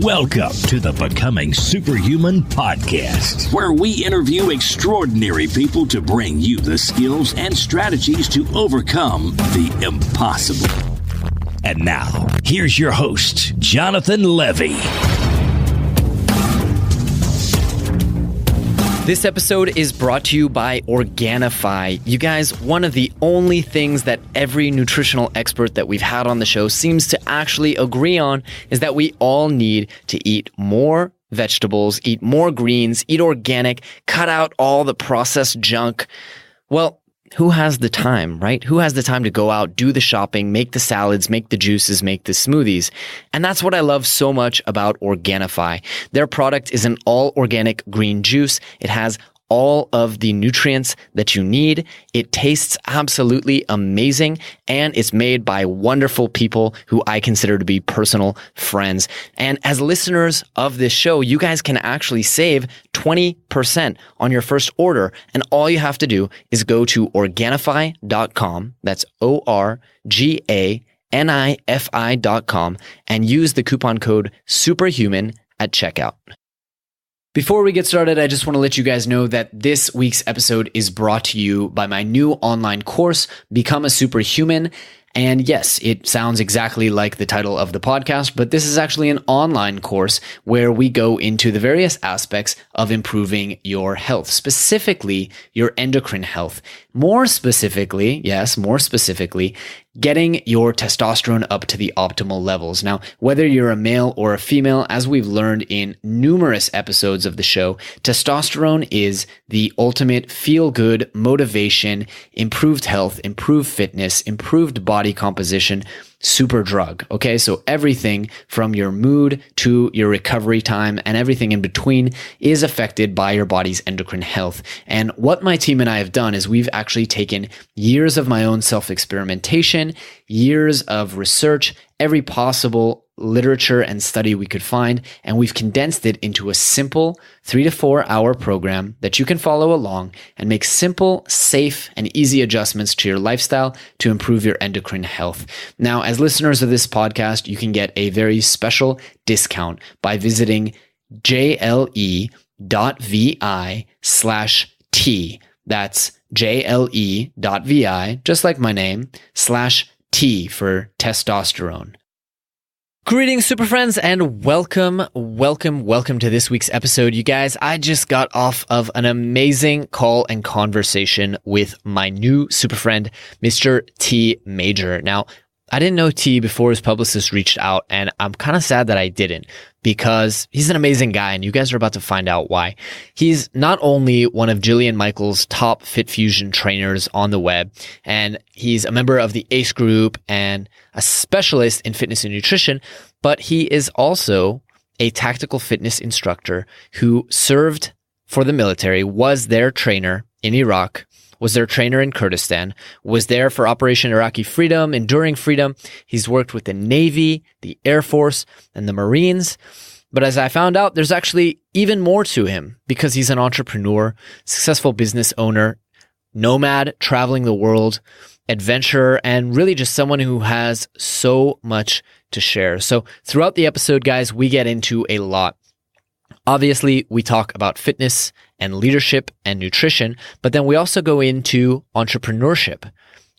Welcome to the Becoming Superhuman podcast, where we interview extraordinary people to bring you the skills and strategies to overcome the impossible. And now, here's your host, Jonathan Levy. This episode is brought to you by Organifi. You guys, one of the only things that every nutritional expert that we've had on the show seems to actually agree on is that we all need to eat more vegetables, eat more greens, eat organic, cut out all the processed junk. Well, who has the time, right? Who has the time to go out, do the shopping, make the salads, make the juices, make the smoothies? And that's what I love so much about Organifi. Their product is an all-organic green juice. It has all of the nutrients that you need. It tastes absolutely amazing, and it's made by wonderful people who I consider to be personal friends. And as listeners of this show, you guys can actually save 20% on your first order. And all you have to do is go to Organifi.com. That's ORGANIFI.com and use the coupon code SUPERHUMAN at checkout. Before we get started, I just want to let you guys know that this week's episode is brought to you by my new online course, Become a Superhuman. And yes, it sounds exactly like the title of the podcast, but this is actually an online course where we go into the various aspects of improving your health, specifically your endocrine health. More specifically, getting your testosterone up to the optimal levels. Now, whether you're a male or a female, as we've learned in numerous episodes of the show, testosterone is the ultimate feel-good motivation, improved health, improved fitness, improved body composition, super drug. Okay, so everything from your mood to your recovery time and everything in between is affected by your body's endocrine health. And what my team and I have done is we've actually taken years of my own self-experimentation, years of research, every possible literature and study we could find, and we've condensed it into a simple 3 to 4 hour program that you can follow along and make simple, safe, and easy adjustments to your lifestyle to improve your endocrine health. Now, as listeners of this podcast, you can get a very special discount by visiting jle.vi/T. That's jle.vi, just like my name, /T for testosterone. Greetings, super friends, and welcome to this week's episode. You guys, I just got off of an amazing call and conversation with my new super friend, Mr. T. Major. Now, I didn't know T before his publicist reached out, and I'm kind of sad that I didn't, because he's an amazing guy, and you guys are about to find out why. He's not only one of Jillian Michaels' top Fit Fusion trainers on the web, and he's a member of the ACE group and a specialist in fitness and nutrition, but he is also a tactical fitness instructor who served for the military, was their trainer in Iraq, was their trainer in Kyrgyzstan, was there for Operation Iraqi Freedom, Enduring Freedom. He's worked with the Navy, the Air Force, and the Marines. But as I found out, there's actually even more to him, because he's an entrepreneur, successful business owner, nomad, traveling the world, adventurer, and really just someone who has so much to share. So throughout the episode, guys, we get into a lot. Obviously, we talk about fitness and leadership and nutrition, but then we also go into entrepreneurship.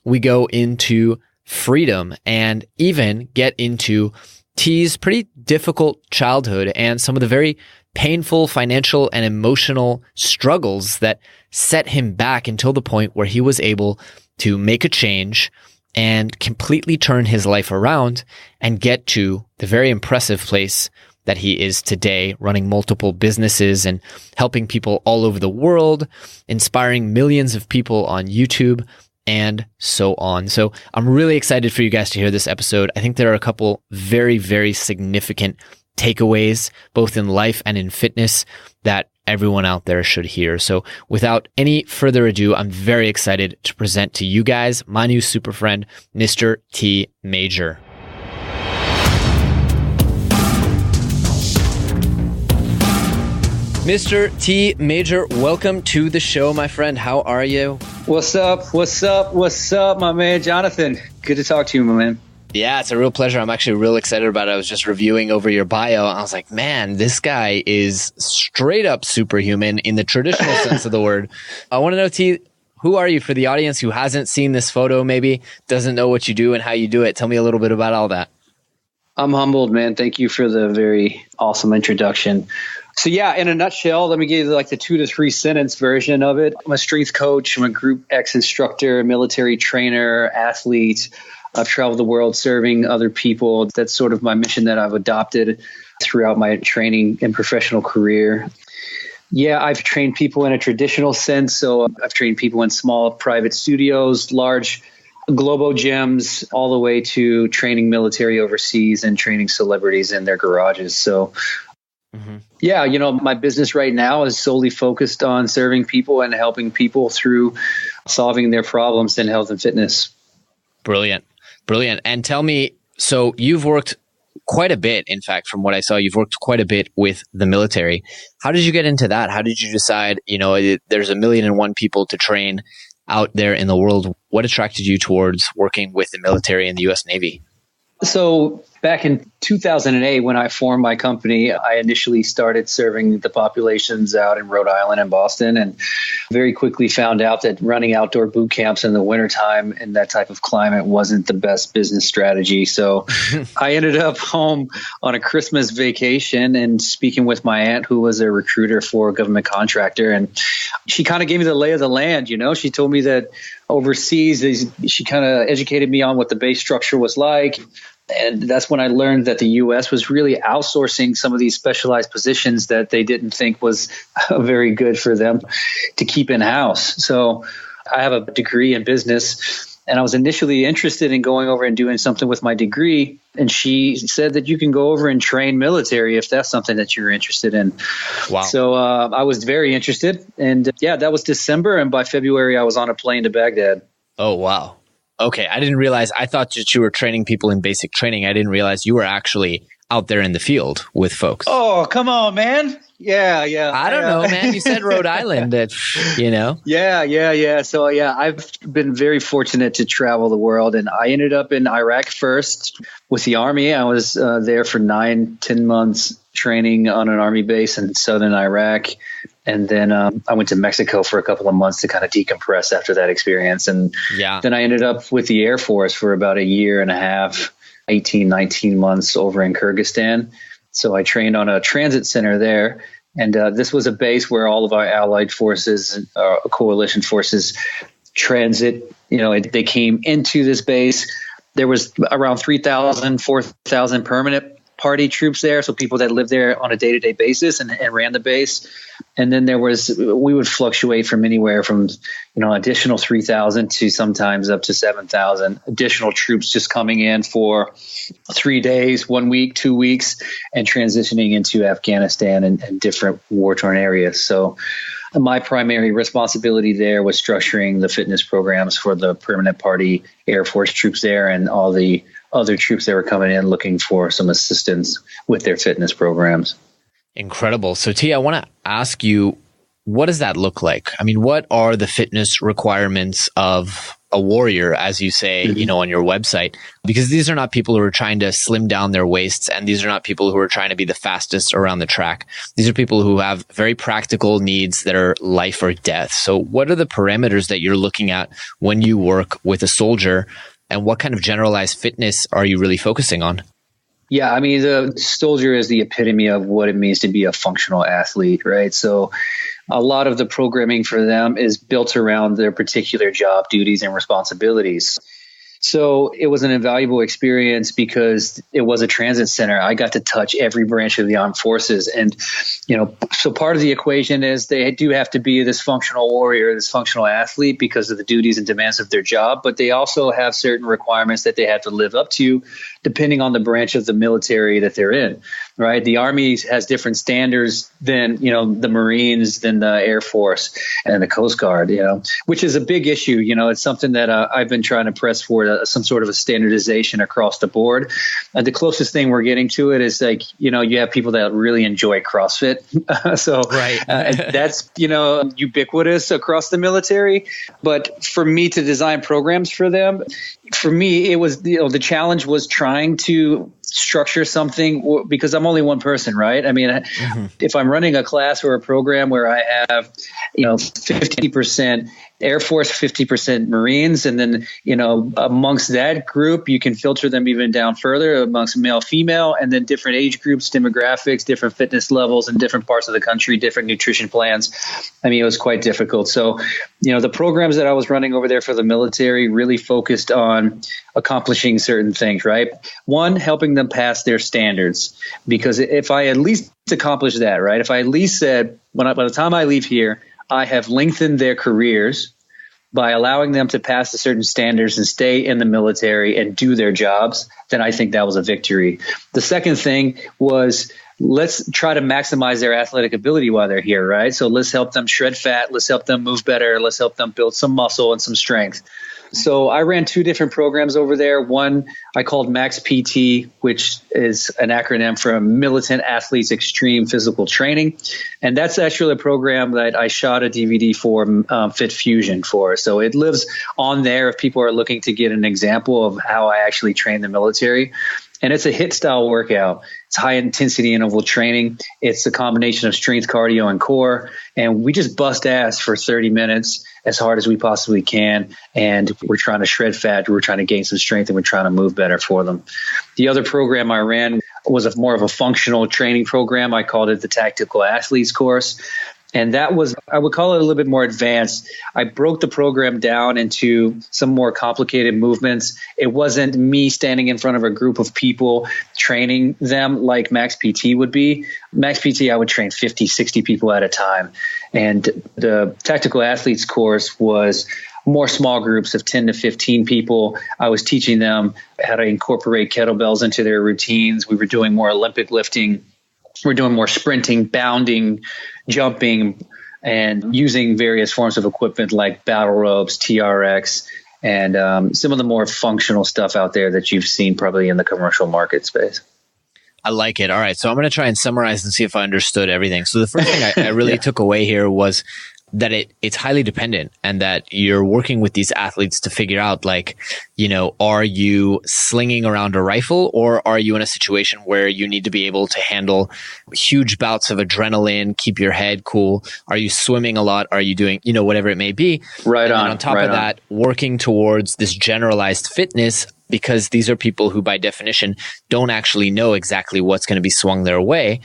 We go into freedom and even get into T's pretty difficult childhood and some of the very painful financial and emotional struggles that set him back until the point where he was able to make a change and completely turn his life around and get to the very impressive place that he is today, running multiple businesses and helping people all over the world, inspiring millions of people on YouTube, and so on. So I'm really excited for you guys to hear this episode. I think there are a couple very, very significant takeaways, both in life and in fitness, that everyone out there should hear. So without any further ado, I'm very excited to present to you guys my new super friend, Mr. T. Major. Mr. T. Major, welcome to the show, my friend. How are you? What's up, my man, Jonathan? Good to talk to you, my man. Yeah, it's a real pleasure. I'm actually real excited about it. I was just reviewing over your bio. I was like, man, this guy is straight up superhuman in the traditional sense of the word. I want to know, T, who are you for the audience who hasn't seen this photo, maybe doesn't know what you do and how you do it? Tell me a little bit about all that. I'm humbled, man. Thank you for the very awesome introduction. So yeah, in a nutshell, let me give you like the 2 to 3 sentence version of it. I'm a strength coach. I'm a Group X instructor, military trainer, athlete. I've traveled the world serving other people. That's sort of my mission that I've adopted throughout my training and professional career. Yeah, I've trained people in a traditional sense. So I've trained people in small private studios, large global gyms, all the way to training military overseas and training celebrities in their garages. So yeah, my business right now is solely focused on serving people and helping people through solving their problems in health and fitness. Brilliant. And tell me, so you've worked quite a bit, in fact, from what I saw, you've worked quite a bit with the military. How did you get into that? How did you decide, there's 1,000,001 people to train out there in the world? What attracted you towards working with the military and the U.S. Navy? So back in 2008, when I formed my company, I initially started serving the populations out in Rhode Island and Boston, and very quickly found out that running outdoor boot camps in the wintertime in that type of climate wasn't the best business strategy. So I ended up home on a Christmas vacation and speaking with my aunt, who was a recruiter for a government contractor. And she kind of gave me the lay of the land. She told me that overseas, she kind of educated me on what the base structure was like. And that's when I learned that the U.S. was really outsourcing some of these specialized positions that they didn't think was very good for them to keep in-house. So I have a degree in business, and I was initially interested in going over and doing something with my degree. And she said that you can go over and train military if that's something that you're interested in. Wow. So I was very interested. And that was December. And by February, I was on a plane to Baghdad. Oh, wow. Okay, I didn't realize. I thought that you were training people in basic training. I didn't realize you were actually out there in the field with folks. Oh, come on, man. Yeah. I don't know, man. You said Rhode Island, Yeah. So, I've been very fortunate to travel the world, and I ended up in Iraq first with the Army. I was there for 9-10 months training on an Army base in southern Iraq. And then I went to Mexico for a couple of months to kind of decompress after that experience. And then I ended up with the Air Force for about a year and a half, 18-19 months over in Kyrgyzstan. So I trained on a transit center there. And this was a base where all of our allied forces, coalition forces, transit, they came into this base. There was around 3,000, 4,000 permanent party troops there. So people that lived there on a day-to-day basis and ran the base. And then we would fluctuate from anywhere from, additional 3,000 to sometimes up to 7,000 additional troops just coming in for 3 days, 1 week, 2 weeks, and transitioning into Afghanistan and different war-torn areas. So my primary responsibility there was structuring the fitness programs for the permanent party Air Force troops there and all the other troops that were coming in looking for some assistance with their fitness programs. Incredible. So T, I want to ask you, what does that look like? I mean, what are the fitness requirements of a warrior, as you say, on your website? Because these are not people who are trying to slim down their waists, and these are not people who are trying to be the fastest around the track. These are people who have very practical needs that are life or death. So what are the parameters that you're looking at when you work with a soldier, and what kind of generalized fitness are you really focusing on? Yeah, I mean, the soldier is the epitome of what it means to be a functional athlete, right? So a lot of the programming for them is built around their particular job duties and responsibilities. So it was an invaluable experience because it was a transit center. I got to touch every branch of the armed forces. And, so part of the equation is they do have to be this functional warrior, this functional athlete because of the duties and demands of their job. But they also have certain requirements that they have to live up to depending on the branch of the military that they're in, right? The Army has different standards than, the Marines, than the Air Force and the Coast Guard, which is a big issue. It's something that I've been trying to press for some sort of a standardization across the board. The closest thing we're getting to it is you have people that really enjoy CrossFit. So right. That's, ubiquitous across the military. But for me to design programs for them, for me, it was, the challenge was trying to structure something because I'm only one person, right? I mean, if I'm running a class or a program where I have, 50% Air Force, 50% Marines, and then, amongst that group, you can filter them even down further amongst male, female, and then different age groups, demographics, different fitness levels in different parts of the country, different nutrition plans. I mean, it was quite difficult. So, the programs that I was running over there for the military really focused on accomplishing certain things, right? One, helping them pass their standards, because if I at least accomplished that, right? If I at least said, by the time I leave here, I have lengthened their careers by allowing them to pass the certain standards and stay in the military and do their jobs, then I think that was a victory. The second thing was, let's try to maximize their athletic ability while they're here, right? So let's help them shred fat. Let's help them move better. Let's help them build some muscle and some strength. So I ran 2 different programs over there. One I called Max PT, which is an acronym for Militant Athletes Extreme Physical Training. And that's actually a program that I shot a DVD for Fit Fusion for. So it lives on there if people are looking to get an example of how I actually train the military. And it's a HIIT style workout. It's high intensity interval training. It's a combination of strength, cardio, and core. And we just bust ass for 30 minutes as hard as we possibly can. And we're trying to shred fat. We're trying to gain some strength, and we're trying to move better for them. The other program I ran was more of a functional training program. I called it the Tactical Athletes course. And that was, I would call it a little bit more advanced. I broke the program down into some more complicated movements. It wasn't me standing in front of a group of people training them like Max PT would be. Max PT, I would train 50, 60 people at a time. And the Tactical Athletes course was more small groups of 10 to 15 people. I was teaching them how to incorporate kettlebells into their routines. We were doing more Olympic lifting. We're doing more sprinting, bounding, jumping, and using various forms of equipment like battle ropes, TRX, and some of the more functional stuff out there that you've seen probably in the commercial market space. I like it. All right. So I'm going to try and summarize and see if I understood everything. So the first thing I really took away here was that it's highly dependent, and that you're working with these athletes to figure out, like, are you slinging around a rifle, or are you in a situation where you need to be able to handle huge bouts of adrenaline, keep your head cool? Are you swimming a lot? Are you doing, whatever it may be? Right on. And on top of that, working towards this generalized fitness, because these are people who by definition don't actually know exactly what's going to be swung their way.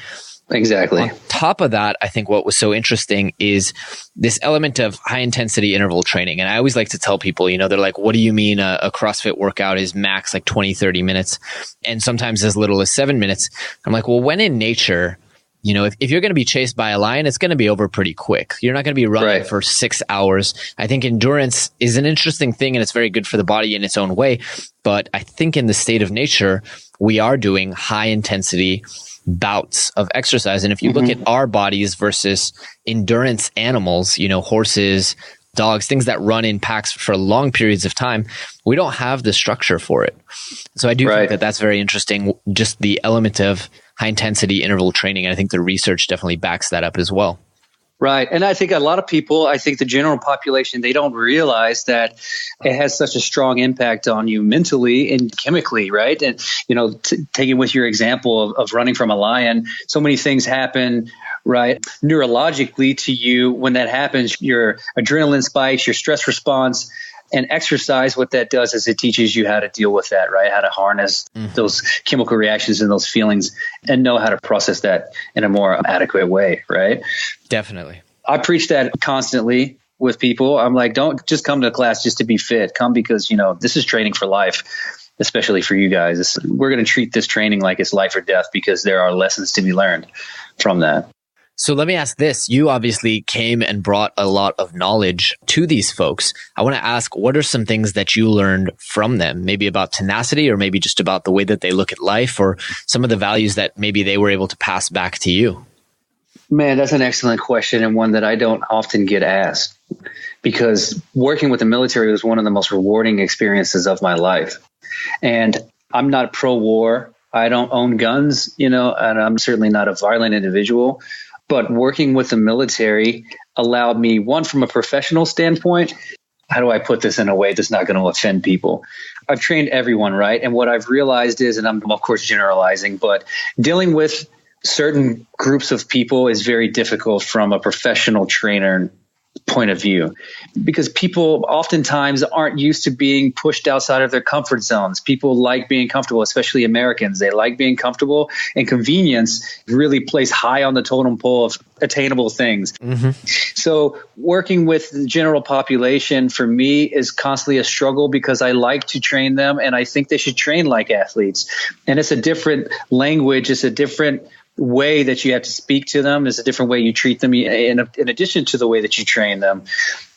Exactly. On top of that, I think what was so interesting is this element of high intensity interval training. And I always like to tell people, they're like, what do you mean a CrossFit workout is max like 20, 30 minutes and sometimes as little as 7 minutes? I'm like, well, when in nature, if you're going to be chased by a lion, it's going to be over pretty quick. You're not going to be running for 6 hours. I think endurance is an interesting thing, and it's very good for the body in its own way. But I think in the state of nature, we are doing high intensity bouts of exercise. And if you look at our bodies versus endurance animals, horses, dogs, things that run in packs for long periods of time, we don't have the structure for it. So I do think that that's very interesting, just the element of high intensity interval training. And I think the research definitely backs that up as well. Right. And I think a lot of people, I think the general population, they don't realize that it has such a strong impact on you mentally and chemically, right? And, taking with your example of running from a lion, so many things happen, right, neurologically to you when that happens. Your adrenaline spikes, your stress response. And exercise, what that does is it teaches you how to deal with that, right? How to harness those chemical reactions and those feelings and know how to process that in a more adequate way, right? Definitely. I preach that constantly with people. I'm like, don't just come to class just to be fit. Come because, this is training for life, especially for you guys. We're going to treat this training like it's life or death because there are lessons to be learned from that. So let me ask this. You obviously came and brought a lot of knowledge to these folks. I want to ask, what are some things that you learned from them? Maybe about tenacity, or maybe just about the way that they look at life, or some of the values that maybe they were able to pass back to you? Man, that's an excellent question, and one that I don't often get asked, because working with the military was one of the most rewarding experiences of my life. And I'm not pro-war. I don't own guns, and I'm certainly not a violent individual. But working with the military allowed me, one, from a professional standpoint, how do I put this in a way that's not going to offend people? I've trained everyone, right? And what I've realized is, and I'm of course generalizing, but dealing with certain groups of people is very difficult from a professional trainer point of view, because people oftentimes aren't used to being pushed outside of their comfort zones. People like being comfortable, especially Americans. They like being comfortable, and convenience really plays high on the totem pole of attainable things. Mm-hmm. So working with the general population for me is constantly a struggle, because I like to train them and I think they should train like athletes. And it's a different language. It's a different way that you have to speak to them. Is a different way you treat them in addition to the way that you train them.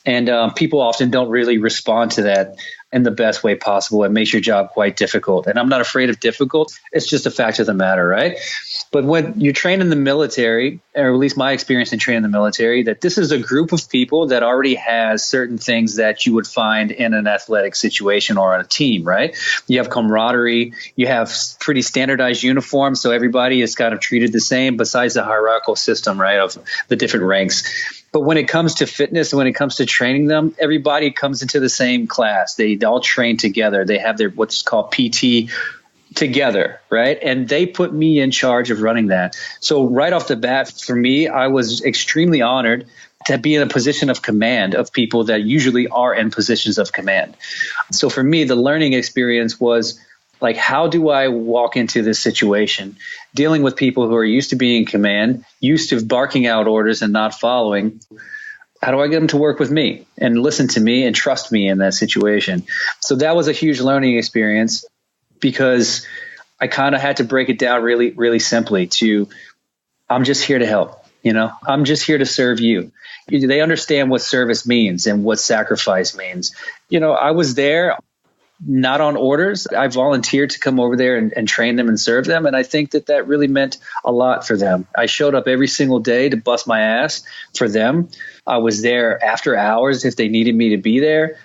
And people often don't really respond to that in the best way possible. It makes your job quite difficult. And I'm not afraid of difficult. It's just a fact of the matter, right? But when you train in the military, or at least my experience in training in the military, that this is a group of people that already has certain things that you would find in an athletic situation or on a team, right? You have camaraderie, you have pretty standardized uniforms, so everybody is kind of treated the same, besides the hierarchical system, right, of the different ranks. But when it comes to fitness, when it comes to training them, everybody comes into the same class. They all train together. They have their what's called PT together, right? And they put me in charge of running that. So right off the bat, for me, I was extremely honored to be in a position of command of people that usually are in positions of command. So for me, the learning experience was like, how do I walk into this situation, dealing with people who are used to being in command, used to barking out orders and not following? How do I get them to work with me and listen to me and trust me in that situation? So that was a huge learning experience, because I kind of had to break it down really, really simply to, I'm just here to help. I'm just here to serve you. They understand what service means and what sacrifice means. I was there not on orders. I volunteered to come over there and train them and serve them. And I think that really meant a lot for them. I showed up every single day to bust my ass for them. I was there after hours if they needed me to be there.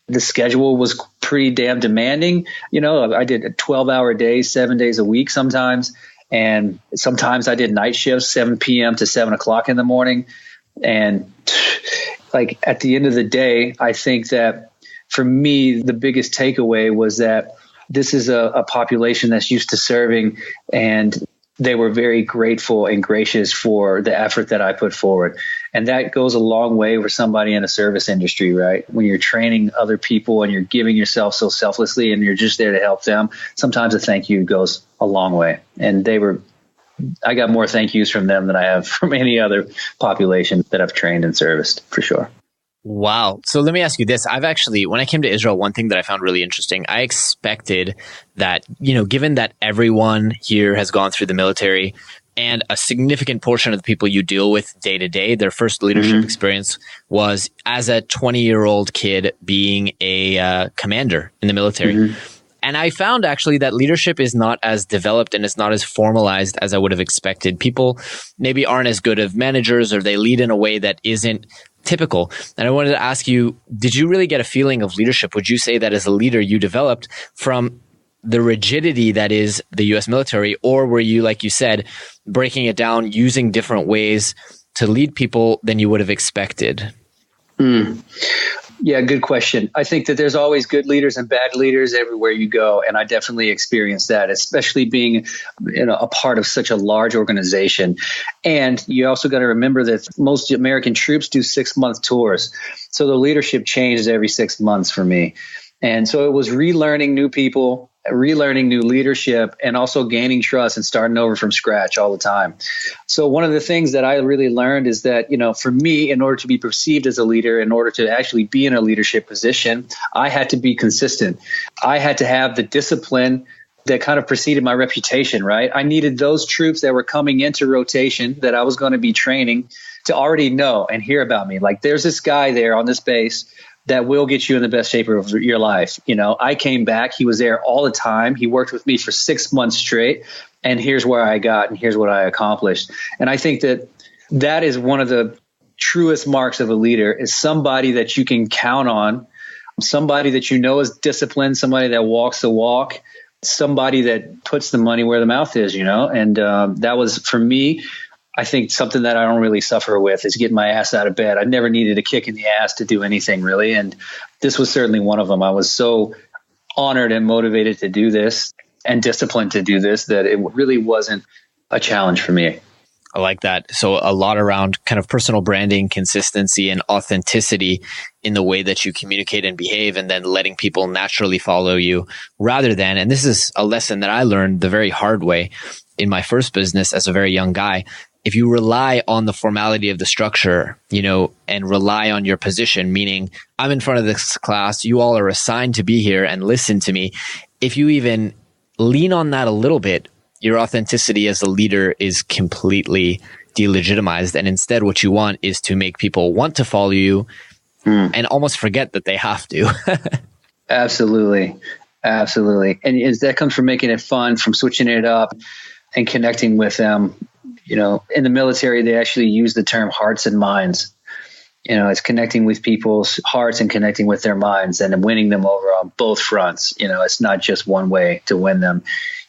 The schedule was pretty damn demanding. I did a 12-hour days, 7 days a week sometimes. And sometimes I did night shifts, 7 p.m. to 7 o'clock in the morning. And like at the end of the day, I think that for me, the biggest takeaway was that this is a population that's used to serving, and they were very grateful and gracious for the effort that I put forward. And that goes a long way for somebody in a service industry, right? When you're training other people and you're giving yourself so selflessly and you're just there to help them, sometimes a thank you goes a long way. And I got more thank yous from them than I have from any other population that I've trained and serviced, for sure. Wow. So let me ask you this. When I came to Israel, one thing that I found really interesting, I expected that, given that everyone here has gone through the military and a significant portion of the people you deal with day to day, their first leadership experience was as a 20-year-old kid being a commander in the military. And I found actually that leadership is not as developed and it's not as formalized as I would have expected. People maybe aren't as good of managers, or they lead in a way that isn't typical. And I wanted to ask you, did you really get a feeling of leadership? Would you say that as a leader you developed from the rigidity that is the US military, or were you, like you said, breaking it down, using different ways to lead people than you would have expected? Yeah, good question. I think that there's always good leaders and bad leaders everywhere you go. And I definitely experienced that, especially being a part of such a large organization. And you also got to remember that most American troops do 6-month tours. So the leadership changes every 6 months for me. And so it was relearning new people, relearning new leadership, and also gaining trust and starting over from scratch all the time. So one of the things that I really learned is that, for me, in order to be perceived as a leader, in order to actually be in a leadership position, I had to be consistent. I had to have the discipline that kind of preceded my reputation, right? I needed those troops that were coming into rotation that I was going to be training to already know and hear about me. Like, there's this guy there on this base that will get you in the best shape of your life. I came back. He was there all the time. He worked with me for 6 months straight. And here's where I got and here's what I accomplished. And I think that is one of the truest marks of a leader, is somebody that you can count on, somebody that is disciplined, somebody that walks the walk, somebody that puts the money where the mouth is, And that was, for me, I think something that I don't really suffer with is getting my ass out of bed. I never needed a kick in the ass to do anything, really. And this was certainly one of them. I was so honored and motivated to do this and disciplined to do this that it really wasn't a challenge for me. I like that. So a lot around kind of personal branding, consistency, and authenticity in the way that you communicate and behave, and then letting people naturally follow you rather than, and this is a lesson that I learned the very hard way in my first business as a very young guy. If you rely on the formality of the structure, and rely on your position, meaning I'm in front of this class, you all are assigned to be here and listen to me. If you even lean on that a little bit, your authenticity as a leader is completely delegitimized. And instead, what you want is to make people want to follow you and almost forget that they have to. Absolutely. Absolutely. And that comes from making it fun, from switching it up and connecting with them. In the military, they actually use the term hearts and minds. It's connecting with people's hearts and connecting with their minds and winning them over on both fronts. It's not just one way to win them.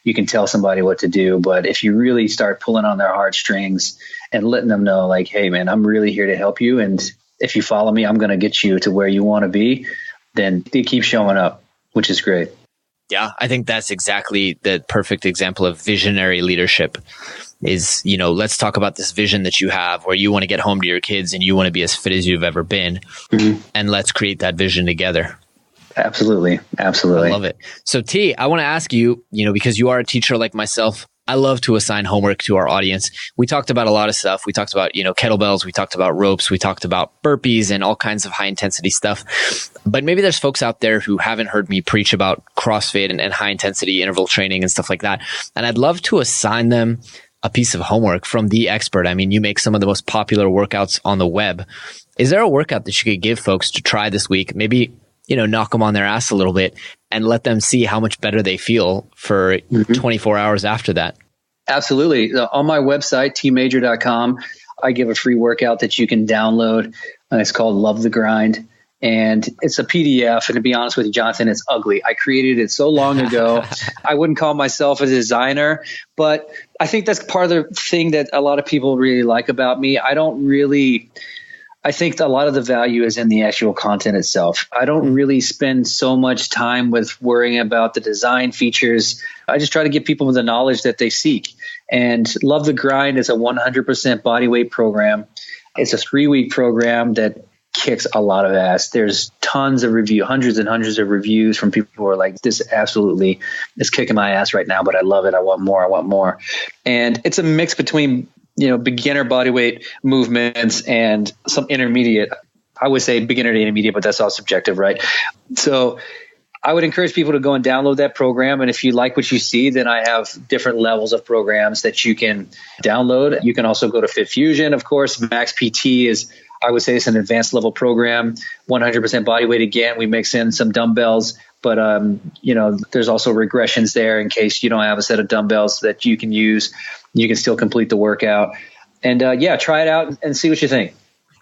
You can tell somebody what to do, but if you really start pulling on their heartstrings and letting them know, like, hey, man, I'm really here to help you. And if you follow me, I'm going to get you to where you want to be. Then they keep showing up, which is great. Yeah, I think that's exactly the perfect example of visionary leadership is, let's talk about this vision that you have where you want to get home to your kids and you want to be as fit as you've ever been. Mm-hmm. And let's create that vision together. Absolutely. Absolutely. I love it. So T, I want to ask you, because you are a teacher like myself, I love to assign homework to our audience. We talked about a lot of stuff. We talked about, kettlebells. We talked about ropes. We talked about burpees and all kinds of high intensity stuff. But maybe there's folks out there who haven't heard me preach about CrossFit and high intensity interval training and stuff like that. And I'd love to assign them a piece of homework from the expert. I mean, you make some of the most popular workouts on the web. Is there a workout that you could give folks to try this week? Maybe knock them on their ass a little bit and let them see how much better they feel for 24 hours after that. Absolutely. On my website, tmajor.com, I give a free workout that you can download. It's called Love the Grind. And it's a PDF. And to be honest with you, Jonathan, it's ugly. I created it so long ago. I wouldn't call myself a designer, but I think that's part of the thing that a lot of people really like about me. I think a lot of the value is in the actual content itself. I don't really spend so much time with worrying about the design features. I just try to give people the knowledge that they seek. And Love the Grind is a 100% body weight program. It's a 3-week program that kicks a lot of ass. There's tons of hundreds and hundreds of reviews from people who are like, this absolutely is kicking my ass right now, but I love it. I want more. And it's a mix between beginner bodyweight movements and some intermediate. I would say beginner to intermediate, but that's all subjective, right? So I would encourage people to go and download that program. And if you like what you see, then I have different levels of programs that you can download. You can also go to Fit Fusion, of course. Max PT is, I would say, it's an advanced level program, 100% bodyweight. Again, we mix in some dumbbells, but there's also regressions there in case you don't have a set of dumbbells that you can use. You can still complete the workout. And try it out and see what you think.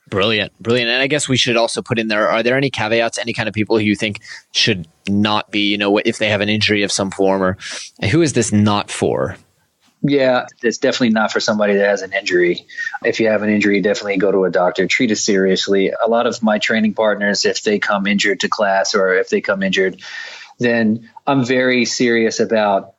Brilliant. And I guess we should also put in there, are there any caveats, any kind of people who you think should not be, if they have an injury of some form, or who is this not for? Yeah, it's definitely not for somebody that has an injury. If you have an injury, definitely go to a doctor, treat it seriously. A lot of my training partners, if they come injured to class or if they come injured, then I'm very serious about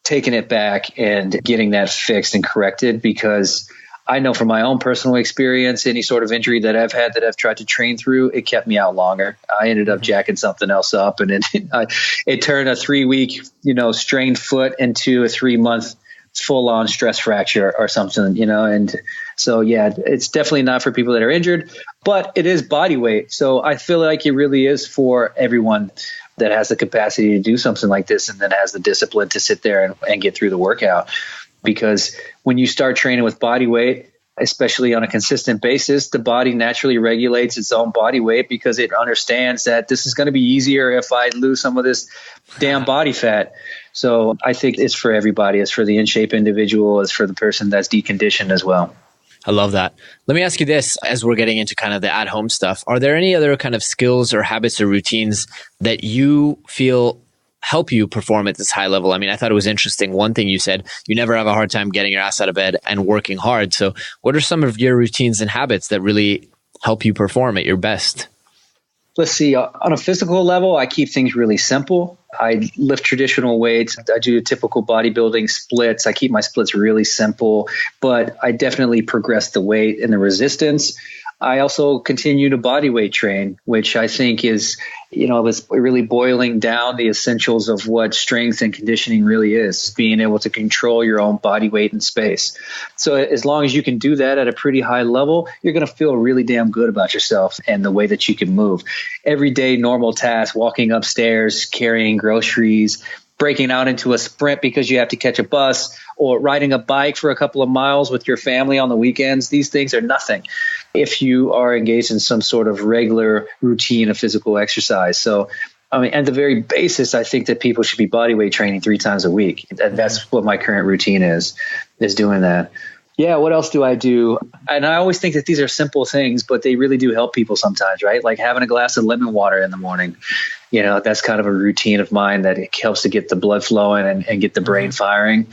taking it back and getting that fixed and corrected, because I know from my own personal experience, any sort of injury that I've had that I've tried to train through, it kept me out longer. I ended up jacking something else up, and it turned a 3-week, strained foot into a 3-month full-on stress fracture or something, and so it's definitely not for people that are injured, but it is body weight. So I feel like it really is for everyone that has the capacity to do something like this and then has the discipline to sit there and get through the workout. Because when you start training with body weight, especially on a consistent basis, the body naturally regulates its own body weight because it understands that this is going to be easier if I lose some of this damn body fat. So I think it's for everybody. It's for the in-shape individual. It's for the person that's deconditioned as well. I love that. Let me ask you this, as we're getting into kind of the at-home stuff, are there any other kind of skills or habits or routines that you feel help you perform at this high level? I mean, I thought it was interesting. One thing you said, you never have a hard time getting your ass out of bed and working hard. So what are some of your routines and habits that really help you perform at your best? Let's see, on a physical level, I keep things really simple. I lift traditional weights. I do typical bodybuilding splits. I keep my splits really simple, but I definitely progress the weight and the resistance. I also continue to body weight train, which I think is really boiling down the essentials of what strength and conditioning really is, being able to control your own body weight and space. So as long as you can do that at a pretty high level, you're going to feel really damn good about yourself and the way that you can move. Everyday normal tasks, walking upstairs, carrying groceries, breaking out into a sprint because you have to catch a bus, or riding a bike for a couple of miles with your family on the weekends. These things are nothing if you are engaged in some sort of regular routine of physical exercise. So, at the very basis, I think that people should be body weight training 3 times a week. And that's what my current routine is doing that. Yeah, what else do I do? And I always think that these are simple things, but they really do help people sometimes, right? Like having a glass of lemon water in the morning. That's kind of a routine of mine that it helps to get the blood flowing and get the brain firing.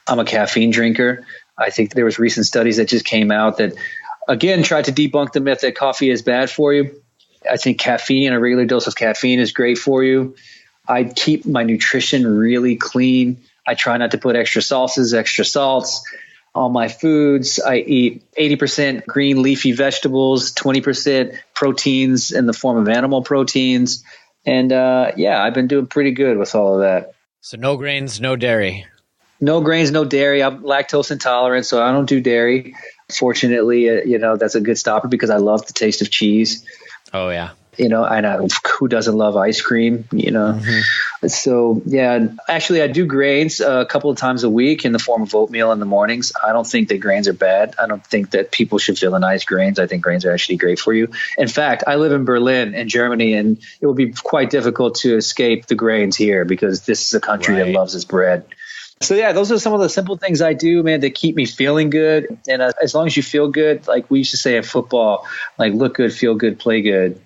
I'm a caffeine drinker. I think there was recent studies that just came out that, again, tried to debunk the myth that coffee is bad for you. I think caffeine, a regular dose of caffeine, is great for you. I keep my nutrition really clean. I try not to put extra sauces, extra salts on my foods. I eat 80% green leafy vegetables, 20% proteins in the form of animal proteins. And I've been doing pretty good with all of that. So no grains, no dairy. No grains, no dairy. I'm lactose intolerant, so I don't do dairy. Fortunately, that's a good stopper because I love the taste of cheese. Oh, yeah. And who doesn't love ice cream, So, yeah, actually, I do grains a couple of times a week in the form of oatmeal in the mornings. I don't think that grains are bad. I don't think that people should villainize grains. I think grains are actually great for you. In fact, I live in Berlin, in Germany, and it would be quite difficult to escape the grains here because this is a country that loves its bread. So, yeah, those are some of the simple things I do, man, that keep me feeling good. And as long as you feel good, like we used to say in football, like look good, feel good, play good.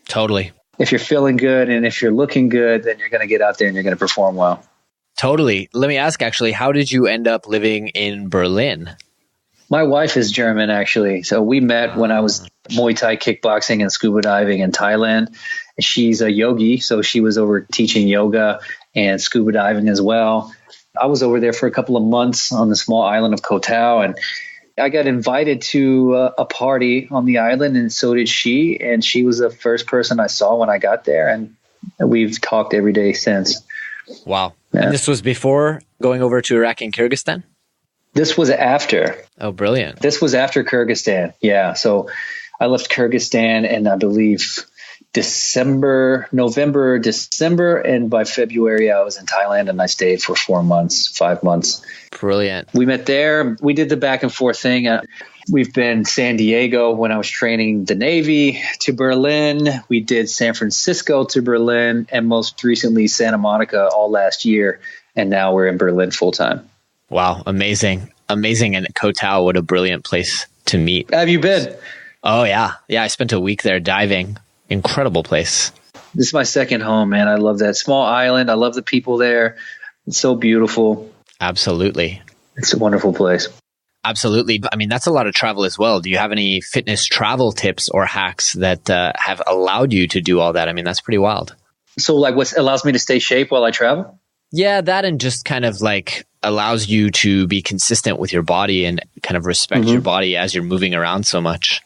Totally. If you're feeling good and if you're looking good, then you're going to get out there and you're going to perform well. Totally. Let me ask, actually, how did you end up living in Berlin? My wife is German, actually. So we met when I was Muay Thai kickboxing and scuba diving in Thailand. She's a yogi, so she was over teaching yoga and scuba diving as well. I was over there for a couple of months on the small island of Koh Tao, and I got invited to a party on the island, and so did she. And she was the first person I saw when I got there, and we've talked every day since. Wow. Yeah. And this was before going over to Iraq and Kyrgyzstan? This was after. Oh, brilliant. This was after Kyrgyzstan. Yeah. So I left Kyrgyzstan in, I believe, November, December. And by February, I was in Thailand and I stayed for 5 months. Brilliant. We met there. We did the back and forth thing. We've been San Diego when I was training the Navy to Berlin. We did San Francisco to Berlin and most recently Santa Monica all last year. And now we're in Berlin full time. Wow. Amazing. Amazing. And Koh Tao, what a brilliant place to meet. Have you been? Oh, yeah. Yeah. I spent a week there diving. Incredible place. This is my second home, man. I love that small island. I love the people there. It's so beautiful. Absolutely. It's a wonderful place. Absolutely. I mean, that's a lot of travel as well. Do you have any fitness travel tips or hacks that have allowed you to do all that? I mean, that's pretty wild. So like what allows me to stay shape while I travel? Yeah, that and just kind of like allows you to be consistent with your body and kind of respect your body as you're moving around so much.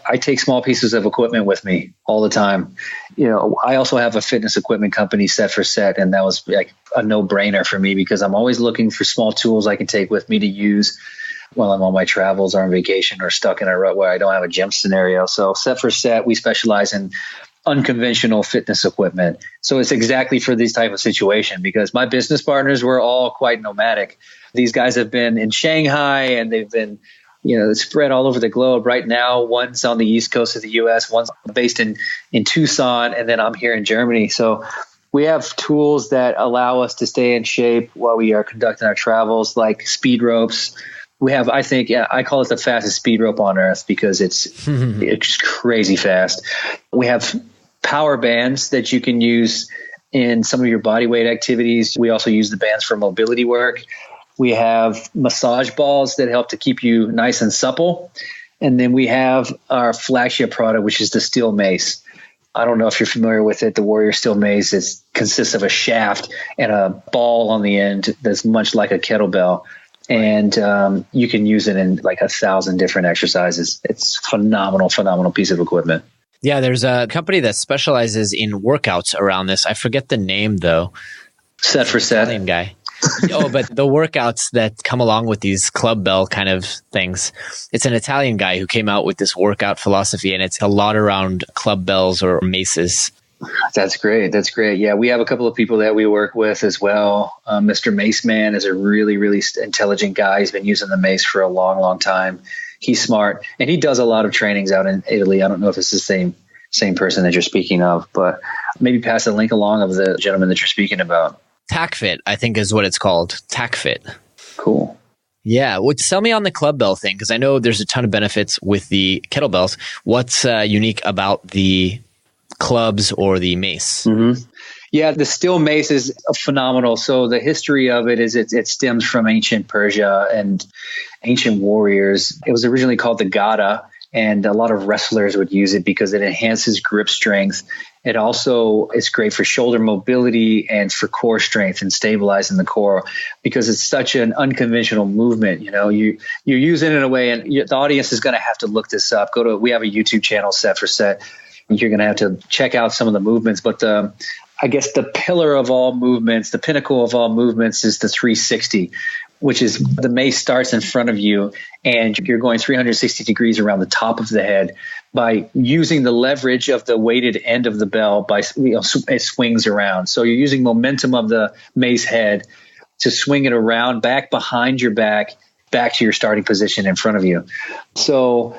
I take small pieces of equipment with me all the time. I also have a fitness equipment company, Set for Set, and that was like a no-brainer for me because I'm always looking for small tools I can take with me to use while I'm on my travels or on vacation or stuck in a rut where I don't have a gym scenario. So Set for Set, we specialize in unconventional fitness equipment. So it's exactly for this type of situation because my business partners were all quite nomadic. These guys have been in Shanghai and they've been spread all over the globe. Right now, one's on the East Coast of the U.S., one's based in Tucson, and then I'm here in Germany. So we have tools that allow us to stay in shape while we are conducting our travels, like speed ropes. We have, I call it the fastest speed rope on earth because it's crazy fast. We have power bands that you can use in some of your body weight activities. We also use the bands for mobility work. We have massage balls that help to keep you nice and supple. And then we have our flagship product, which is the steel mace. I don't know if you're familiar with it. The Warrior Steel Mace consists of a shaft and a ball on the end that's much like a kettlebell. And you can use it in like 1,000 different exercises. It's phenomenal piece of equipment. Yeah, there's a company that specializes in workouts around this. I forget the name though. Set for Set. Italian guy. Oh, but the workouts that come along with these club bell kind of things. It's an Italian guy who came out with this workout philosophy, and it's a lot around club bells or maces. That's great. Yeah, we have a couple of people that we work with as well. Mr. Mace Man is a really, really intelligent guy. He's been using the mace for a long, long time. He's smart, and he does a lot of trainings out in Italy. I don't know if it's the same person that you're speaking of, but maybe pass a link along of the gentleman that you're speaking about. TACFit, I think is what it's called. TACFit. Cool. Yeah. Well, sell me on the club bell thing, because I know there's a ton of benefits with the kettlebells. What's unique about the clubs or the mace? Mm-hmm. Yeah, the steel mace is phenomenal. So the history of it is it stems from ancient Persia and ancient warriors. It was originally called the gada, and a lot of wrestlers would use it because it enhances grip strength. It also is great for shoulder mobility and for core strength and stabilizing the core, because it's such an unconventional movement. You know, you're using it in a way, and the audience is going to have to look this up. We have a YouTube channel, Set for Set. You're going to have to check out some of the movements, but I guess the pillar of all movements, the pinnacle of all movements, is the 360, which is the mace starts in front of you and you're going 360 degrees around the top of the head by using the leverage of the weighted end of the bell. It swings around. So you're using momentum of the mace head to swing it around back behind your back to your starting position in front of you. So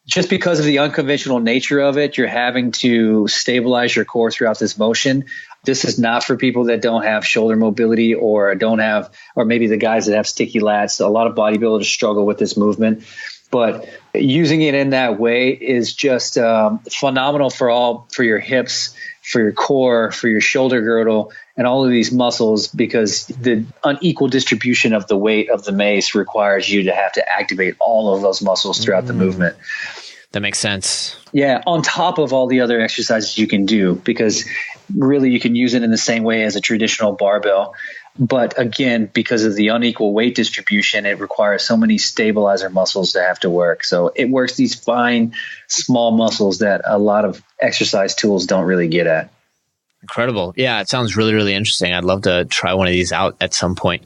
just because of the unconventional nature of it, you're having to stabilize your core throughout this motion. This is not for people that don't have shoulder mobility or maybe the guys that have sticky lats. A lot of bodybuilders struggle with this movement, but using it in that way is just phenomenal for your hips, for your core, for your shoulder girdle, and all of these muscles, because the unequal distribution of the weight of the mace requires you to have to activate all of those muscles throughout the movement. That makes sense. Yeah, on top of all the other exercises you can do, because really you can use it in the same way as a traditional barbell. But again, because of the unequal weight distribution, it requires so many stabilizer muscles to have to work. So it works these fine, small muscles that a lot of exercise tools don't really get at. Incredible. Yeah, it sounds really, really interesting. I'd love to try one of these out at some point.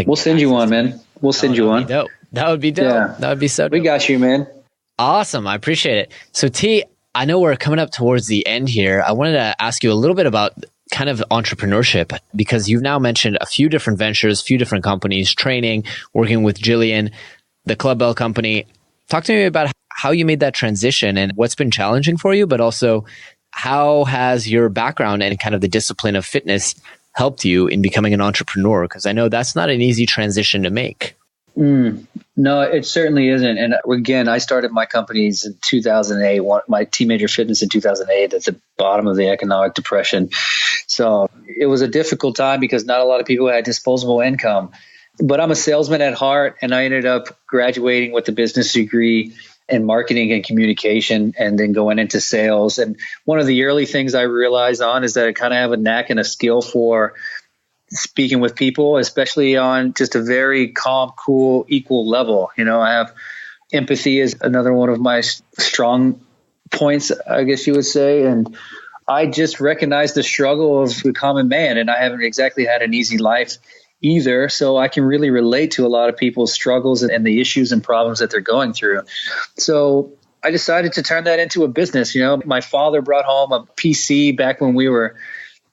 We'll send you one, man. We'll send you one. That would be dope. Yeah. That would be so dope. We got you, man. Awesome. I appreciate it. So T, I know we're coming up towards the end here. I wanted to ask you a little bit about kind of entrepreneurship, because you've now mentioned a few different ventures, few different companies, training, working with Jillian, the Club Bell company. Talk to me about how you made that transition and what's been challenging for you, but also how has your background and kind of the discipline of fitness helped you in becoming an entrepreneur? Because I know that's not an easy transition to make. No, it certainly isn't. And again, I started my companies in 2008, my Teenager Fitness in 2008 at the bottom of the economic depression. So it was a difficult time because not a lot of people had disposable income. But I'm a salesman at heart, and I ended up graduating with a business degree in marketing and communication and then going into sales. And one of the early things I realized is that I kind of have a knack and a skill for speaking with people, especially on just a very calm, cool, equal level. You know, I have empathy is another one of my strong points, I guess you would say. And I just recognize the struggle of the common man, and I haven't exactly had an easy life either. So I can really relate to a lot of people's struggles and the issues and problems that they're going through. So I decided to turn that into a business. You know, my father brought home a PC back when we were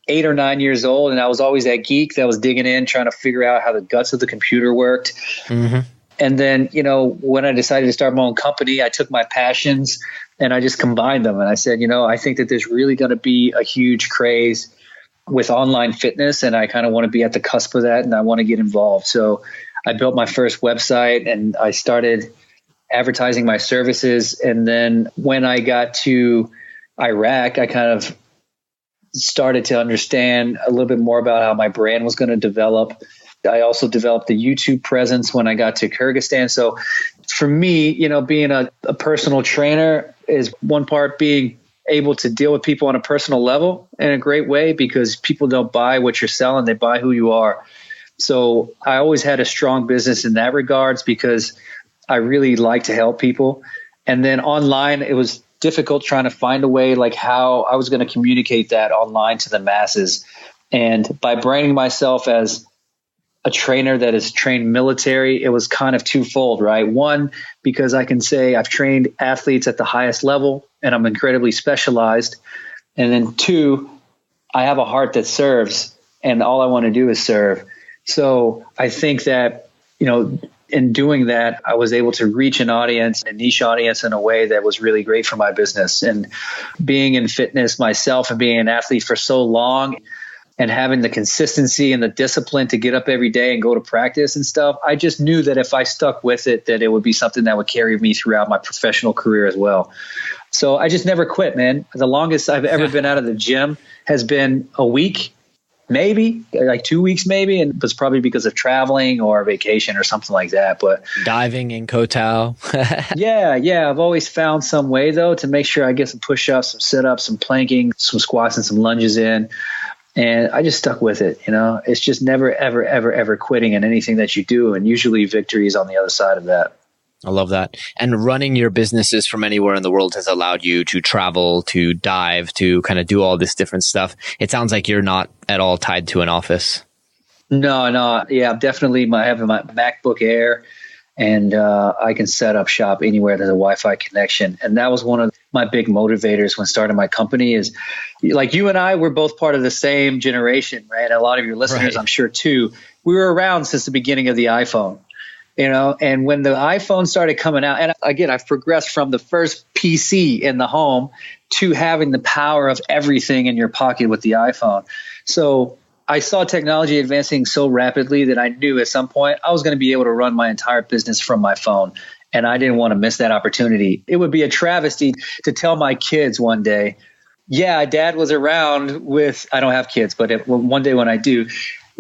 8 or 9 years old, and I was always that geek that was digging in, trying to figure out how the guts of the computer worked. Mm-hmm. And then, you know, when I decided to start my own company, I took my passions and I just combined them. And I said, you know, I think that there's really going to be a huge craze with online fitness, and I kind of want to be at the cusp of that, and I want to get involved. So I built my first website and I started advertising my services. And then when I got to Iraq, I kind of started to understand a little bit more about how my brand was going to develop. I also developed the YouTube presence when I got to Kyrgyzstan. So for me, you know, being a personal trainer is one part, being able to deal with people on a personal level in a great way, because people don't buy what you're selling. They buy who you are. So I always had a strong business in that regards, because I really like to help people. And then online, it was difficult trying to find a way like how I was going to communicate that online to the masses. And by branding myself as a trainer that is trained military, it was kind of twofold, right? One, because I can say I've trained athletes at the highest level and I'm incredibly specialized. And then two, I have a heart that serves, and all I want to do is serve. So I think that, in doing that, I was able to reach an audience, a niche audience, in a way that was really great for my business. And being in fitness myself and being an athlete for so long and having the consistency and the discipline to get up every day and go to practice and stuff, I just knew that if I stuck with it, that it would be something that would carry me throughout my professional career as well. So I just never quit, man. The longest I've ever been out of the gym has been a week, maybe like 2 weeks, maybe. And it was probably because of traveling or vacation or something like that. But diving in Koh. Yeah. I've always found some way, though, to make sure I get some push-ups, some sit-ups, some planking, some squats, and some lunges in. And I just stuck with it. It's just never, ever, ever, ever quitting in anything that you do. And usually victory is on the other side of that. I love that. And running your businesses from anywhere in the world has allowed you to travel, to dive, to kind of do all this different stuff. It sounds like you're not at all tied to an office. No. Yeah, I'm definitely I have my MacBook Air, and I can set up shop anywhere there's a Wi-Fi connection. And that was one of my big motivators when starting my company is, like, you and I, we're both part of the same generation, right? A lot of your listeners, right, I'm sure too. We were around since the beginning of the iPhone. And when the iPhone started coming out, and again, I've progressed from the first PC in the home to having the power of everything in your pocket with the iPhone. So I saw technology advancing so rapidly that I knew at some point I was going to be able to run my entire business from my phone. And I didn't want to miss that opportunity. It would be a travesty to tell my kids one day, yeah, Dad was around with, I don't have kids, but one day when I do,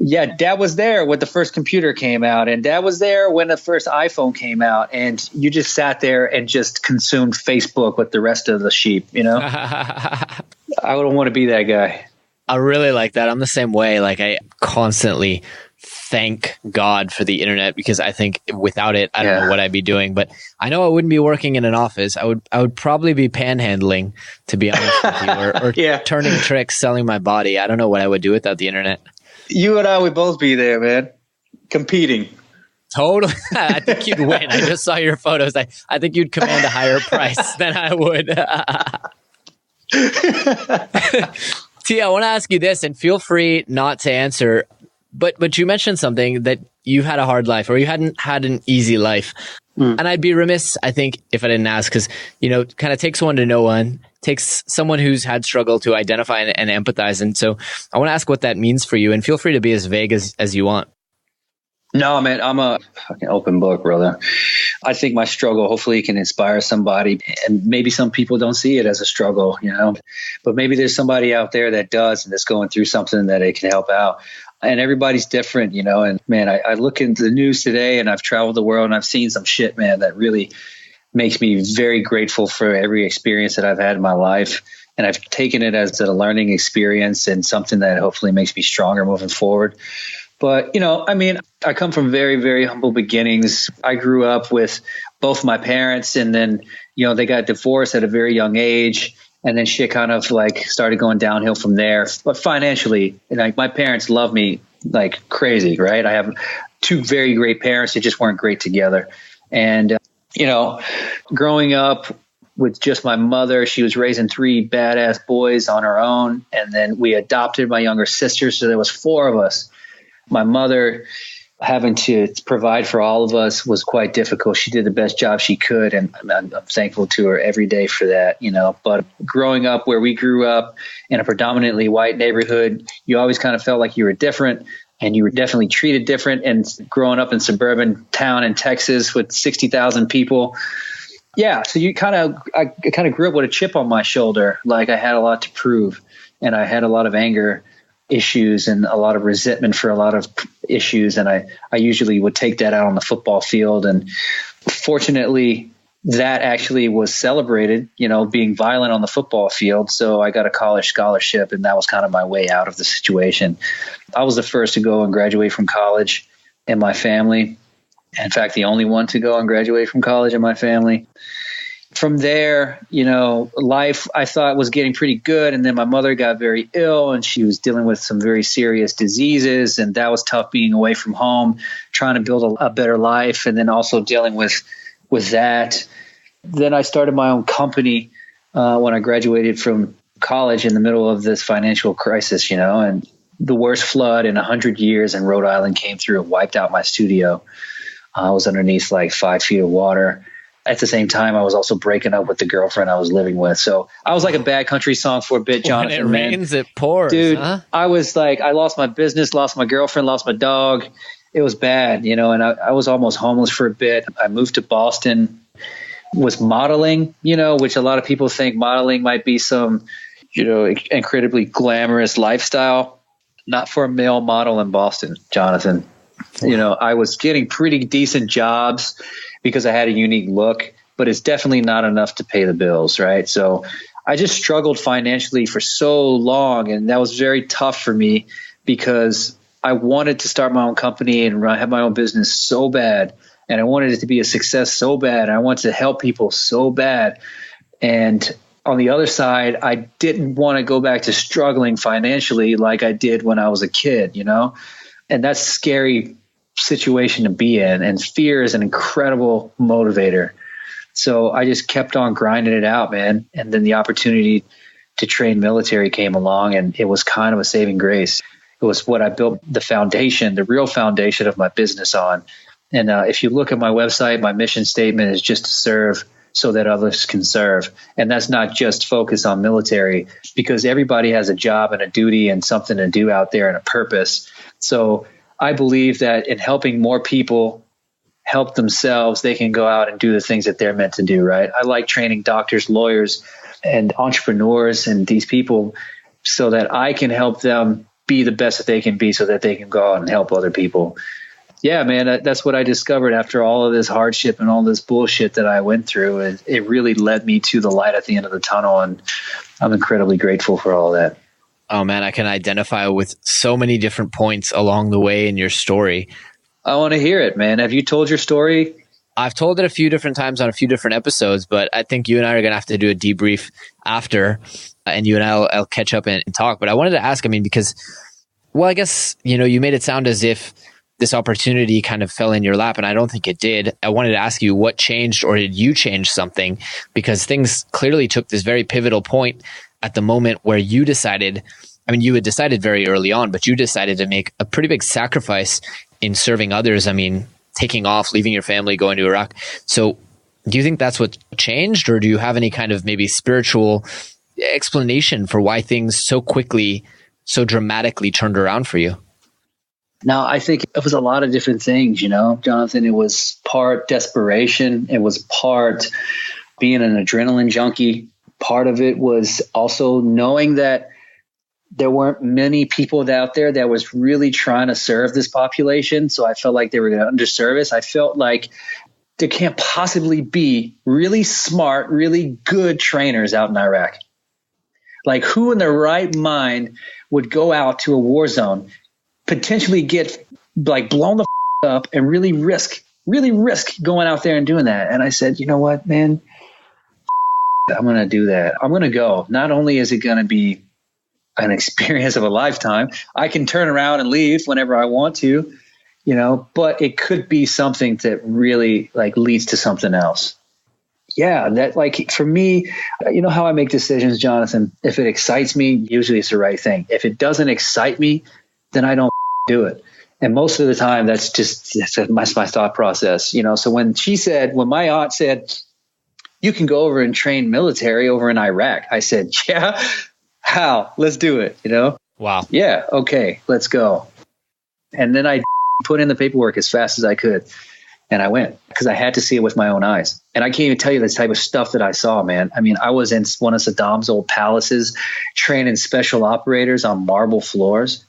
yeah, Dad was there when the first computer came out, and Dad was there when the first iPhone came out, and you just sat there and just consumed Facebook with the rest of the sheep, I don't want to be that guy. I really like that. I'm the same way. Like, I constantly thank God for the internet, because I think without it, I don't know what I'd be doing. But I know I wouldn't be working in an office. I would probably be panhandling, to be honest with you, or turning tricks, selling my body. I don't know what I would do without the internet. You and I would both be there, man, competing. Totally. I think you'd win. I just saw your photos. I think you'd command a higher price than I would. T, I want to ask you this, and feel free not to answer, but you mentioned something that you've had a hard life, or you hadn't had an easy life. And I'd be remiss, I think, if I didn't ask, because, kind of takes one to know one, takes someone who's had struggle to identify and empathize. And so I want to ask what that means for you, and feel free to be as vague as you want. No, man, I'm a fucking open book, brother. I think my struggle hopefully can inspire somebody, and maybe some people don't see it as a struggle, but maybe there's somebody out there that does, and that's going through something that it can help out. And everybody's different, and man, I look into the news today, and I've traveled the world, and I've seen some shit, man, that really makes me very grateful for every experience that I've had in my life. And I've taken it as a learning experience and something that hopefully makes me stronger moving forward. But, I come from very, very humble beginnings. I grew up with both my parents, and then, they got divorced at a very young age. And then shit kind of like started going downhill from there. But financially, like, my parents love me like crazy, right? I have two very great parents who just weren't great together. And, growing up with just my mother, she was raising three badass boys on her own. And then we adopted my younger sister. So there was four of us. My mother having to provide for all of us was quite difficult. She did the best job she could, and I'm thankful to her every day for that, But growing up where we grew up in a predominantly white neighborhood, you always kind of felt like you were different, and you were definitely treated different. And growing up in suburban town in Texas with 60,000 people, so I kind of grew up with a chip on my shoulder. Like, I had a lot to prove, and I had a lot of anger issues and a lot of resentment for a lot of issues. And I usually would take that out on the football field. And fortunately, that actually was celebrated, being violent on the football field. So I got a college scholarship, and that was kind of my way out of the situation. I was the first to go and graduate from college in my family. In fact, the only one to go and graduate from college in my family. From there, life I thought was getting pretty good. And then my mother got very ill, and she was dealing with some very serious diseases. And that was tough, being away from home, trying to build a better life, and then also dealing with that. Then I started my own company when I graduated from college in the middle of this financial crisis, and the worst flood in 100 years in Rhode Island came through and wiped out my studio. I was underneath like 5 feet of water. At the same time, I was also breaking up with the girlfriend I was living with. So I was like a bad country song for a bit, Jonathan. When it rains, it pours. Dude, huh? I was like, I lost my business, lost my girlfriend, lost my dog. It was bad, and I was almost homeless for a bit. I moved to Boston, was modeling, which a lot of people think modeling might be some, incredibly glamorous lifestyle. Not for a male model in Boston, Jonathan. I was getting pretty decent jobs because I had a unique look, but it's definitely not enough to pay the bills, right? So I just struggled financially for so long, and that was very tough for me because I wanted to start my own company and have my own business so bad. And I wanted it to be a success so bad. And I wanted to help people so bad. And on the other side, I didn't want to go back to struggling financially like I did when I was a kid, and that's a scary situation to be in. And fear is an incredible motivator. So I just kept on grinding it out, man. And then the opportunity to train military came along, and it was kind of a saving grace. It was what I built the foundation, the real foundation of my business on. And if you look at my website, my mission statement is just to serve so that others can serve. And that's not just focus on military, because everybody has a job and a duty and something to do out there and a purpose. So I believe that in helping more people help themselves, they can go out and do the things that they're meant to do, right? I like training doctors, lawyers, and entrepreneurs and these people so that I can help them be the best that they can be so that they can go out and help other people. Yeah, man, that's what I discovered after all of this hardship and all this bullshit that I went through. It really led me to the light at the end of the tunnel, and I'm incredibly grateful for all that. Oh, man, I can identify with so many different points along the way in your story. I want to hear it, man. Have you told your story? I've told it a few different times on a few different episodes, but I think you and I are going to have to do a debrief after, and you and I'll catch up and talk. But I wanted to ask, because, I guess, you made it sound as if this opportunity kind of fell in your lap, and I don't think it did. I wanted to ask you what changed, or did you change something? Because things clearly took this very pivotal point at the moment where you decided, you had decided very early on, but you decided to make a pretty big sacrifice in serving others. Taking off, leaving your family, going to Iraq. So do you think that's what changed, or do you have any kind of maybe spiritual explanation for why things so quickly, so dramatically turned around for you? No, I think it was a lot of different things, Jonathan. It was part desperation. It was part being an adrenaline junkie. Part of it was also knowing that there weren't many people out there that was really trying to serve this population. So I felt like they were going to underservice. I felt like there can't possibly be really smart, really good trainers out in Iraq. Like, who in their right mind would go out to a war zone, potentially get blown the up, and really risk going out there and doing that? And I said, you know what, man, I'm going to do that. I'm going to go. Not only is it going to be an experience of a lifetime, I can turn around and leave whenever I want to, but it could be something that really leads to something else. Yeah, that for me, you know how I make decisions, Jonathan? If it excites me, usually it's the right thing. If it doesn't excite me, then I don't do it. And most of the time, that's my thought process, So when my aunt said, you can go over and train military over in Iraq, I said, yeah, how? Let's do it, Wow. Yeah, okay, let's go. And then I put in the paperwork as fast as I could. And I went because I had to see it with my own eyes. And I can't even tell you the type of stuff that I saw, man. I was in one of Saddam's old palaces training special operators on marble floors.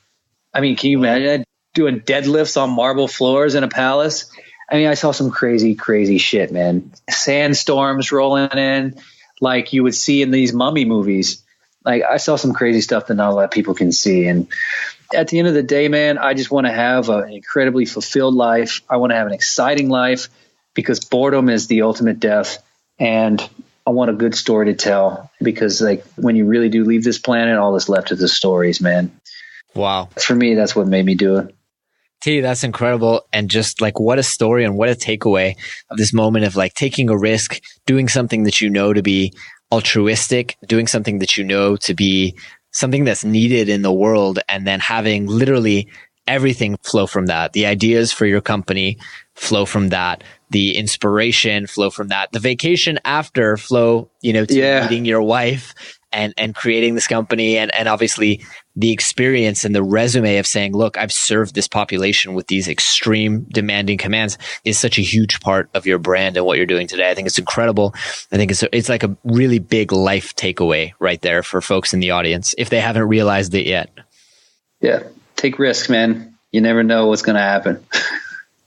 Can you imagine doing deadlifts on marble floors in a palace? I mean, I saw some crazy, crazy shit, man. Sandstorms rolling in like you would see in these mummy movies. Like I saw some crazy stuff that not a lot of people can see. And at the end of the day, man, I just want to have an incredibly fulfilled life. I want to have an exciting life because boredom is the ultimate death. And I want a good story to tell because like when you really do leave this planet, all that's left is the stories, man. Wow. For me, that's what made me do it. T, that's incredible. And just like what a story and what a takeaway of this moment of like taking a risk, doing something that you know to be altruistic, doing something that you know to be something that's needed in the world, and then having literally everything flow from that. The ideas for your company flow from that. The inspiration flow from that. The vacation after flow, to meeting your wife and creating this company, and obviously the experience and the resume of saying, look, I've served this population with these extreme demanding commands is such a huge part of your brand and what you're doing today. I think it's incredible. I think it's like a really big life takeaway right there for folks in the audience if they haven't realized it yet. Yeah. Take risks, man. You never know what's going to happen.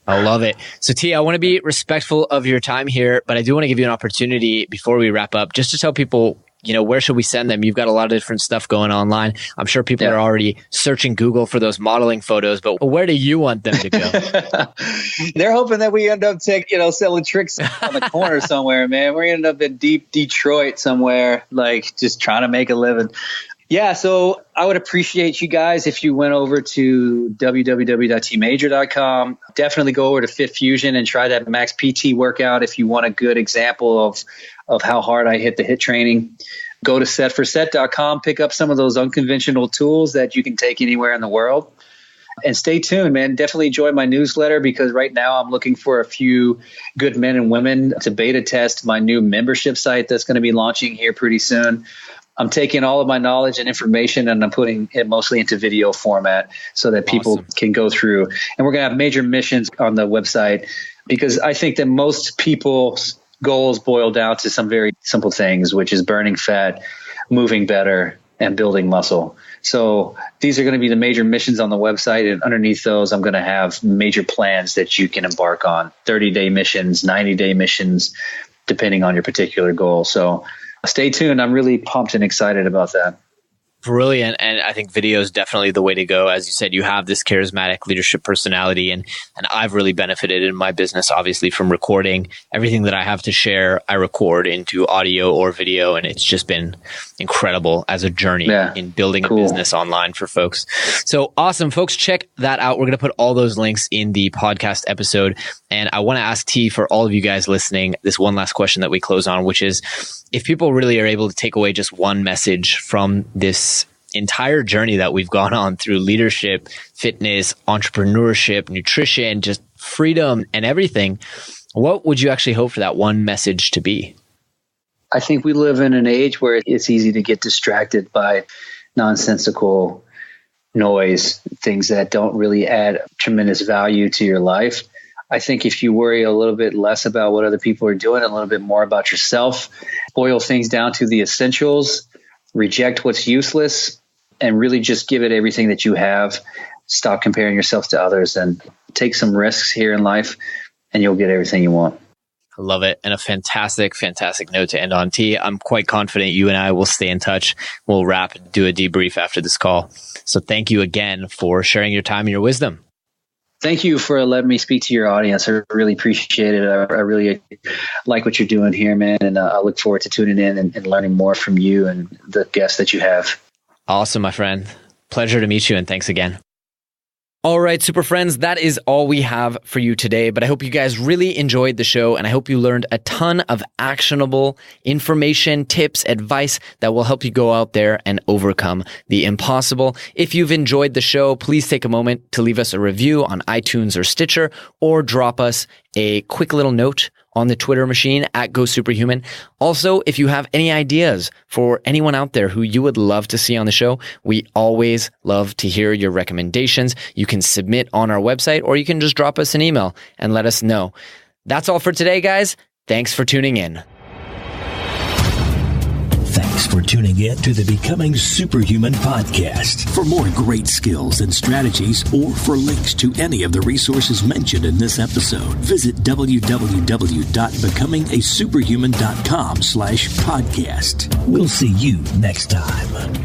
I love it. So T, I want to be respectful of your time here, but I do want to give you an opportunity before we wrap up, just to tell people, where should we send them? You've got a lot of different stuff going online. I'm sure people are already searching Google for those modeling photos, but where do you want them to go? They're hoping that we end up selling tricks on the corner somewhere, man. We're going to end up in deep Detroit somewhere, like just trying to make a living. Yeah, so I would appreciate you guys if you went over to www.tmajor.com. Definitely go over to Fit Fusion and try that Max PT workout if you want a good example of how hard I hit the HIIT training. Go to setforset.com, pick up some of those unconventional tools that you can take anywhere in the world. And stay tuned, man. Definitely enjoy my newsletter because right now I'm looking for a few good men and women to beta test my new membership site that's going to be launching here pretty soon. I'm taking all of my knowledge and information and I'm putting it mostly into video format so that people can go through. And we're going to have major missions on the website because I think that most people's goals boil down to some very simple things, which is burning fat, moving better, and building muscle. So these are going to be the major missions on the website. And underneath those, I'm going to have major plans that you can embark on, 30-day missions, 90-day missions, depending on your particular goal. So stay tuned. I'm really pumped and excited about that. Brilliant. And I think video is definitely the way to go. As you said, you have this charismatic leadership personality and I've really benefited in my business, obviously, from recording. Everything that I have to share, I record into audio or video. And it's just been incredible as a journey in building a business online for folks. So awesome, folks. Check that out. We're going to put all those links in the podcast episode. And I want to ask T, for all of you guys listening, this one last question that we close on, which is, if people really are able to take away just one message from this entire journey that we've gone on through leadership, fitness, entrepreneurship, nutrition, just freedom and everything, what would you actually hope for that one message to be? I think we live in an age where it's easy to get distracted by nonsensical noise, things that don't really add tremendous value to your life. I think if you worry a little bit less about what other people are doing, a little bit more about yourself, boil things down to the essentials, reject what's useless, and really just give it everything that you have. Stop comparing yourself to others and take some risks here in life, and you'll get everything you want. I love it. And a fantastic, fantastic note to end on. T, I'm quite confident you and I will stay in touch. We'll wrap and do a debrief after this call. So thank you again for sharing your time and your wisdom. Thank you for letting me speak to your audience. I really appreciate it. I really like what you're doing here, man. And I look forward to tuning in and learning more from you and the guests that you have. Awesome, my friend. Pleasure to meet you. And thanks again. All right, super friends, that is all we have for you today. But I hope you guys really enjoyed the show and I hope you learned a ton of actionable information, tips, advice that will help you go out there and overcome the impossible. If you've enjoyed the show, please take a moment to leave us a review on iTunes or Stitcher or drop us a quick little note on the Twitter machine at GoSuperhuman. Also, if you have any ideas for anyone out there who you would love to see on the show, we always love to hear your recommendations. You can submit on our website or you can just drop us an email and let us know. That's all for today, guys. Thanks for tuning in. Thanks Thanks for tuning in to the Becoming Superhuman podcast. For more great skills and strategies, or for links to any of the resources mentioned in this episode, visit www.becomingasuperhuman.com/podcast. We'll see you next time.